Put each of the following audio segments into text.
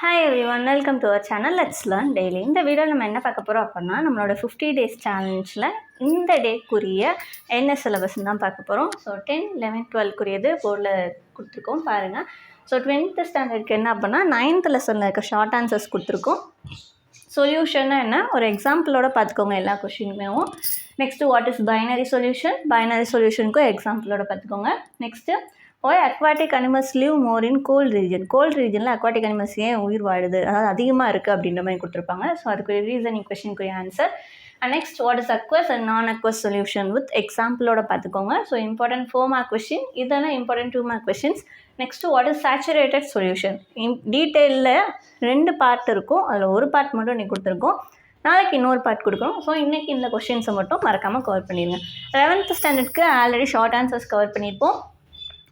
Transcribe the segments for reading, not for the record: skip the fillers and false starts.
Hi everyone, welcome to our channel let's learn daily. இந்த வீடியோவில் நம்ம என்ன பார்க்க போகிறோம் அப்படின்னா, நம்மளோட 50 டேஸ் சேலஞ்சில் இந்த டேக்குரிய என்ன சிலபஸ்ன்னு தான் பார்க்க போகிறோம். ஸோ 10, 11, 12க்குரியது போர்டில் கொடுத்துருக்கோம் பாருங்கள். ஸோ 10th ஸ்டாண்டர்டுக்கு என்ன அப்படின்னா 9th லெசனில் இருக்க ஷார்ட் ஆன்சர்ஸ் கொடுத்துருக்கோம். சொல்யூஷன்னா என்ன, ஒரு எக்ஸாம்பிளோட பார்த்துக்கோங்க எல்லா கொஷினுமேவும். Next what is binary solution, binary சொல்யூஷனுக்கும் எக்ஸாம்பிளோட பார்த்துக்கோங்க. Next why aquatic animals live more in cold region, cold ரீஜனில் அக்வாட்டிக் அனிமல்ஸ் ஏன் உயிர் வாழுது, அதாவது அதிகமாக இருக்குது அப்படின்ற மாதிரி கொடுத்துருப்பாங்க. ஸோ அதுக்குரிய ரீசனிங் கொஷினுக்குரிய answer. And next what is aqueous and non aqueous solution with எக்ஸாம்பிளோட பார்த்துக்கோங்க. ஸோ இம்பார்ட்டன்ட் 4 மார்க் கொஷின், இதெல்லாம் important 2 mark questions. Next what is saturated solution, டீட்டெயிலில் 2 பார்ட் இருக்கும், அதில் ஒரு பார்ட் மட்டும் நீ கொடுத்துருக்கோம், நாளைக்கு இன்னொரு பார்ட் கொடுக்குறோம். ஸோ இன்றைக்கி இந்த கொஷின்ஸை மட்டும் மறக்காமல் கவர் பண்ணிடுங்க. 11th ஸ்டாண்டர்டுக்கு ஆல்ரெடி ஷார்ட் ஆன்சர்ஸ் கவர் பண்ணியிருப்போம்.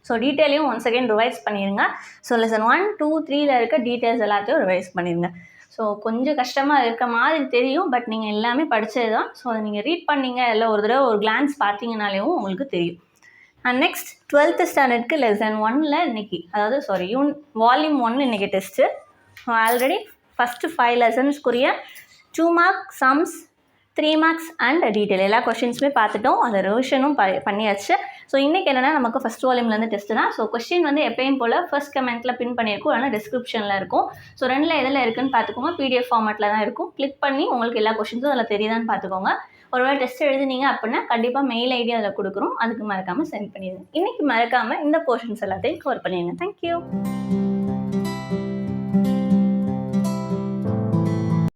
ஸோ டீட்டெயிலையும் ஒன்ஸ் அகெயின் ரிவைஸ் பண்ணிடுங்க. ஸோ லெசன் 1, 2, 3ல் இருக்க டீட்டெயில்ஸ் எல்லாத்தையும் ரிவைஸ் பண்ணிடுங்க. ஸோ கொஞ்சம் கஷ்டமாக இருக்க மாதிரி தெரியும், பட் நீங்கள் எல்லாமே படித்தது தான். ஸோ அதை நீங்கள் ரீட் பண்ணிங்க, இல்லை ஒரு தடவை ஒரு கிளான்ஸ் பார்த்தீங்கனாலேயும் உங்களுக்கு தெரியும். அண்ட் நெக்ஸ்ட் 12th ஸ்டாண்டர்டுக்கு லெசன் 1ல் இன்றைக்கி, அதாவது வால்யூம் 1 இன்றைக்கி டெஸ்ட்டு. ஸோ ஆல்ரெடி ஃபஸ்ட்டு 5 லெசன்ஸ்க்குரிய 2 mark sums, 3 marks and detail எல்லா கொஷின்ஸுமே பார்த்துட்டோம். அதை ரிவிஷனும் பண்ணியாச்சு. ஸோ இன்றைக்கி என்னென்னா நமக்கு ஃபஸ்ட் வால்யூம்லேருந்து டெஸ்ட்டு தான். ஸோ கொஷின் எப்பயும் போல் ஃபர்ஸ்ட் கமெண்ட்டில் பின் பண்ணியிருக்கும், இல்லைனா டிஸ்கிரிப்ஷனில் இருக்கும். ஸோ 2ல் எதில் இருக்குதுன்னு பார்த்துக்கோங்க. PDF ஃபார்மேட்டில் தான் இருக்கும். கிளிக் பண்ணி உங்களுக்கு எல்லா கொஷின்ஸும் அதில் தெரியுதான்னு பார்த்துக்கோங்க. ஒருவேளை டெஸ்ட் எழுதுனீங்க அப்படின்னா கண்டிப்பாக மெயில் ஐடி அதில் கொடுக்குறோம், அதுக்கு மறக்காமல் சென்ட் பண்ணிடுங்க. இன்றைக்கி மறக்காமல் இந்த போர்ஷன்ஸ் எல்லாத்தையும் கவர் பண்ணிடுங்க. தேங்க்யூ.